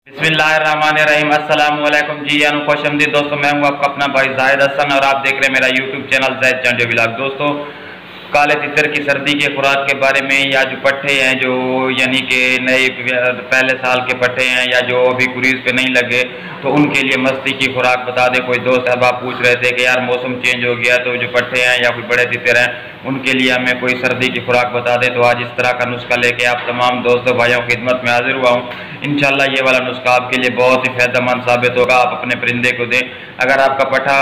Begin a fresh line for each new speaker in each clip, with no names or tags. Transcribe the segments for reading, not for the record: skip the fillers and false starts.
बिस्मिल्लाहिर्रहमानिर्रहीम। अस्सलाम वालेकुम जी खुशमदीद दोस्तों, मैं हूँ आपका अपना भाई जाहिद हसन और आप देख रहे हैं मेरा YouTube channel Zahid Chandio vlog. दोस्तों, काले तितर की सर्दी के खुराक के बारे में, या जो पट्टे हैं जो यानी कि नए पहले साल के पट्टे हैं या जो अभी कुरीज पे नहीं लगे, तो उनके लिए मस्ती की खुराक बता दें। कोई दोस्त अहबाब पूछ रहे थे कि यार मौसम चेंज हो गया तो जो पट्टे हैं या कोई बड़े तितर हैं उनके लिए हमें कोई सर्दी की खुराक बता दें। तो आज इस तरह का नुस्खा लेके आप तमाम दोस्तों भाइयों की खिदमत में हाजिर हुआ हूँ। इंशाल्लाह ये वाला नुस्खा आपके लिए बहुत ही फ़ायदेमंद साबित होगा। आप अपने परिंदे को दें। अगर आपका पट्टा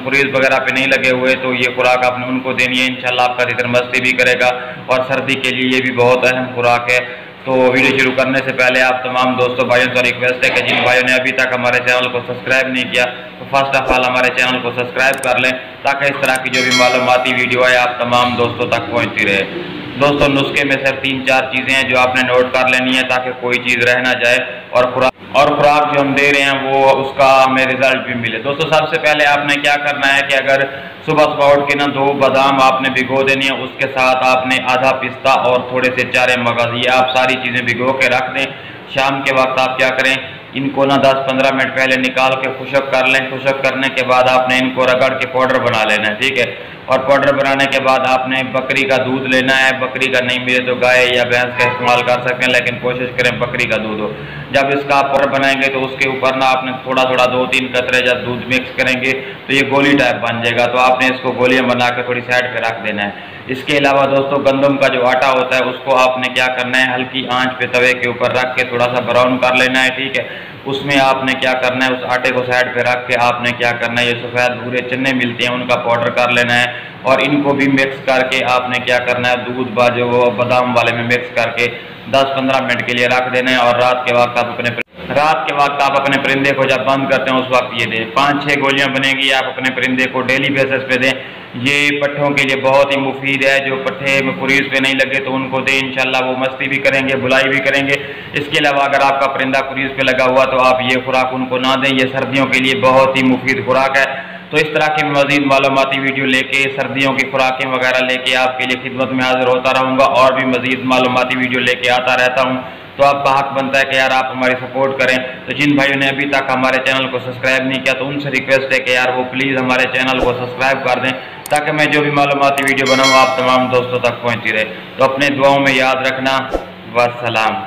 कुरीज वगैरह पे नहीं लगे हुए तो ये खुराक आपने उनको देनी है। इंशाल्लाह आपका तितर मस्ती भी करेगा और सर्दी के लिए ये भी बहुत अहम खुराक है। तो वीडियो शुरू करने से पहले आप तमाम दोस्तों भाइयों से रिक्वेस्ट है कि जिन भाइयों ने अभी तक हमारे चैनल को सब्सक्राइब नहीं किया तो फर्स्ट ऑफ ऑल हमारे चैनल को सब्सक्राइब कर लें, ताकि इस तरह की जो भी मालूमाती वीडियो है आप तमाम दोस्तों तक पहुँचती रहे। दोस्तों, नुस्खे में सिर्फ 3-4 चीज़ें हैं जो आपने नोट कर लेनी है ताकि कोई चीज़ रह ना जाए और खुराक जो हम दे रहे हैं वो उसका हमें रिजल्ट भी मिले। दोस्तों, सबसे पहले आपने क्या करना है कि अगर सुबह सुबह उठ के ना 2 बादाम आपने भिगो देनी है, उसके साथ आपने आधा पिस्ता और थोड़े से 4 मगज, ये आप सारी चीज़ें भिगो के रख दें। शाम के वक्त आप क्या करें, इनको ना 10-15 मिनट पहले निकाल के खुशक कर लें। खुशक करने के बाद आपने इनको रगड़ के पाउडर बना लेना है, ठीक है। और पाउडर बनाने के बाद आपने बकरी का दूध लेना है। बकरी का नहीं मिले तो गाय या भैंस का इस्तेमाल कर सकते हैं, लेकिन कोशिश करें बकरी का दूध हो। जब इसका आप पाउडर बनाएंगे तो उसके ऊपर ना आपने थोड़ा थोड़ा 2-3 कतरे जब दूध मिक्स करेंगे तो ये गोली टाइप बन जाएगा। तो आपने इसको गोलियां बना के थोड़ी साइड पे रख देना है। इसके अलावा दोस्तों, गंदम का जो आटा होता है उसको आपने क्या करना है, हल्की आंच पे तवे के ऊपर रख के थोड़ा सा ब्राउन कर लेना है, ठीक है। उसमें आपने क्या करना है, उस आटे को साइड पे रख के आपने क्या करना है, ये सफ़ेद भूरे चने मिलते हैं उनका पाउडर कर लेना है और इनको भी मिक्स करके आपने क्या करना है, दूध बाजो बादाम वाले में मिक्स करके 10-15 मिनट के लिए रख देना है। और रात के वक्त आप अपने परिंदे को जब बंद करते हैं उस वक्त ये दें। 5-6 गोलियां बनेगी, आप अपने परिंदे को डेली बेसिस पे दें। ये पट्ठों के लिए बहुत ही मुफीद है। जो पट्ठे में कुरीज पे नहीं लगे तो उनको दें, इंशाल्लाह वो मस्ती भी करेंगे, बुलाई भी करेंगे। इसके अलावा अगर आपका परिंदा कुरीज पे लगा हुआ तो आप ये खुराक उनको ना दें। ये सर्दियों के लिए बहुत ही मुफीद खुराक है। तो इस तरह की मज़ीद मालूमाती वीडियो लेके, सर्दियों की खुराकें वगैरह लेके आपके लिए खिदमत में हाजिर होता रहूँगा और भी मज़ीद मालूमाती वीडियो लेके आता रहता हूँ। तो आपका हक बनता है कि यार आप हमारी सपोर्ट करें। तो जिन भाइयों ने अभी तक हमारे चैनल को सब्सक्राइब नहीं किया तो उनसे रिक्वेस्ट है कि यार वो प्लीज़ हमारे चैनल को सब्सक्राइब कर दें, ताकि मैं जो भी मालूमाती वीडियो बनाऊँ आप तमाम दोस्तों तक पहुँचती रहे। तो अपने दुआओं में याद रखना। वस्सलाम।